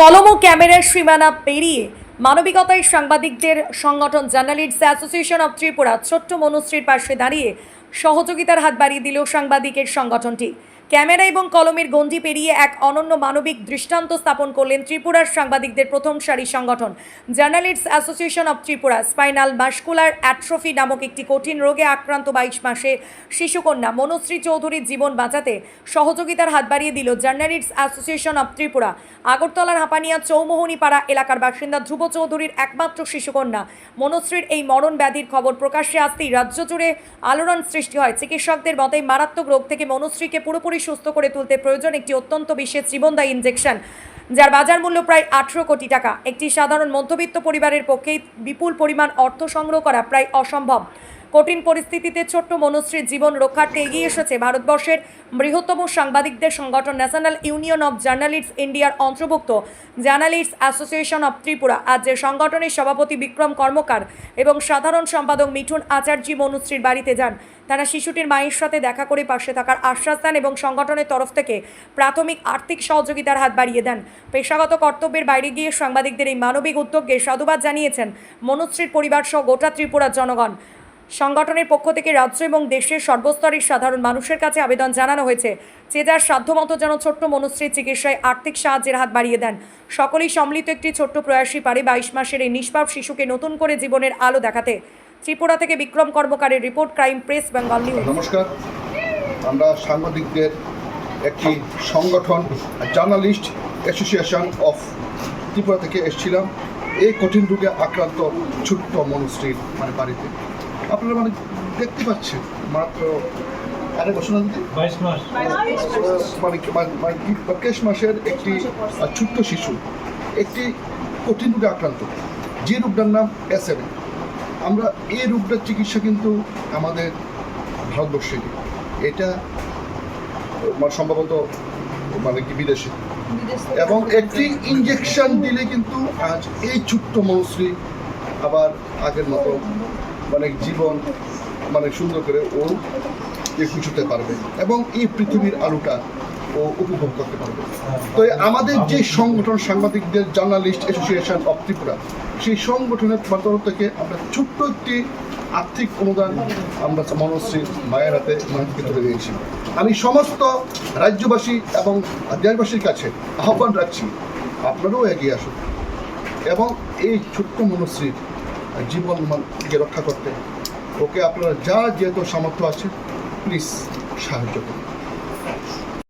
কলম ও ক্যামেরার সীমানা পেরিয়ে মানবিকতায় সাংবাদিকদের সংগঠন জার্নালিস্টস অ্যাসোসিয়েশন অব ত্রিপুরা ছোট্ট মনুশ্রীর পাশে দাঁড়িয়ে সহযোগিতার হাত বাড়িয়ে দিল সাংবাদিকের সংগঠনটি। ক্যামেরা এবং কলমের গণ্ডি পেরিয়ে এক অনন্য মানবিক দৃষ্টান্ত স্থাপন করলেন ত্রিপুরার সাংবাদিকদের প্রথম সারির সংগঠন journalists association of Tripura. Spinal muscular atrophy নামক একটি কঠিন রোগে আক্রান্ত 22 মাসের শিশুকন্যা মনুশ্রী চৌধুরীর জীবন বাঁচাতে সহযোগিতার হাত বাড়িয়ে দিল জার্নালিস্টস অ্যাসোসিয়েশন অব ত্রিপুরা। আগরতলার হাপানিয়া চৌমোহনীপাড়া এলাকার বাসিন্দা ধ্রুব চৌধুরীর একমাত্র শিশুকন্যা মনুশ্রীর এই মরণ ব্যাধির খবর প্রকাশ্যে আসতেই রাজ্য জুড়ে আলোড়ন সৃষ্টি হয়। চিকিৎসকদের মতে মারাত্মক রোগ থেকে মনুশ্রীকে পুরোপুরি সুস্থ করে তুলতে প্রয়োজন একটি অত্যন্ত বিশেষ জীবনদায়ী ইনজেকশন, যার বাজার মূল্য প্রায় 18 কোটি টাকা। একটি সাধারণ মধ্যবিত্ত পরিবারের পক্ষেই বিপুল পরিমাণ অর্থ সংগ্রহ করা প্রায় অসম্ভব। কঠিন পরিস্থিতিতে ছোট্ট মনুশ্রীর জীবন রক্ষার্থে এগিয়ে এসেছে ভারতবর্ষের বৃহত্তম সাংবাদিকদের সংগঠন ন্যাশনাল ইউনিয়ন অব জার্নালিস্টস ইন্ডিয়ার অন্তর্ভুক্ত জার্নালিস্টস অ্যাসোসিয়েশন অব ত্রিপুরা। আজ যে সংগঠনের সভাপতি বিক্রম কর্মকার এবং সাধারণ সম্পাদক মিঠুন আচার্য মনুশ্রীর বাড়িতে যান। তারা শিশুটির মায়ের সাথে দেখা করে পাশে থাকার আশ্বাস দেন এবং সংগঠনের তরফ থেকে প্রাথমিক আর্থিক সহযোগিতার হাত বাড়িয়ে দেন। পেশাগত কর্তব্যের বাইরে গিয়ে সাংবাদিকদের এই মানবিক উদ্যোগকে সাধুবাদ জানিয়েছেন মনুশ্রীর পরিবার সহ গোটা ত্রিপুরার জনগণ। সংগঠনের পক্ষ থেকে রাজ্য এবং দেশের সর্বস্তরের সাধারণ মানুষের কাছে আবেদন জানানো হয়েছে যে যার সাধ্যমতো যেন ছোট্ট মনুশ্রীর চিকিৎসায় আর্থিক সাহায্যের হাত বাড়িয়ে দেন। সকলেই সম্মিলিত একটি ছোট্ট প্রয়াসই পারে 22 মাসের এই নিষ্পাপ শিশুকে নতুন করে জীবনের আলো দেখাতে। ত্রিপুরা থেকে বিক্রম কর্মকারের report, crime press Bengal news. নমস্কার, আমরা সাংবাদিকদের একটি সংগঠন জার্নালিস্ট অ্যাসোসিয়েশন অফ ত্রিপুরা থেকে এসেছিলাম এই কঠিন রোগে আক্রান্ত ছোট্ট মনুশ্রীর বাড়িতে। আপনারা দেখতে পাচ্ছেন মাত্র 22 মাসের একটি ছোট্ট শিশু, একটি কঠিন রোগে আক্রান্ত, যে রোগটার নাম SMA। আমরা এই রোগটার চিকিৎসা কিন্তু আমাদের ভারতবর্ষে, এটা সম্ভবত বিদেশে, এবং একটি ইনজেকশন দিলে কিন্তু আজ এই ছোট্ট মনুশ্রী আবার আগের মতো জীবন সুন্দর করে ও খুঁজতে পারবে এবং এই পৃথিবীর আলোটা ও উপভোগ করতে পারবে। তো আমাদের যে সংগঠন সাংবাদিকদের জার্নালিস্ট অ্যাসোসিয়েশন অব ত্রিপুরা, সেই সংগঠনের তরফ থেকে আমরা ছোট্ট একটি আর্থিক অনুদান আমরা মনুশ্রী মায়ের হাতে তুলে দিয়েছি। আমি সমস্ত রাজ্যবাসী এবং দেশবাসীর কাছে আহ্বান রাখছি, আপনারাও এগিয়ে আসুন এবং এই ছোট্ট মনুশ্রীর জীবনকে রক্ষা করতে ওকে আপনারা যা যেহেতু সামর্থ্য আছে প্লিজ সাহায্য করুন।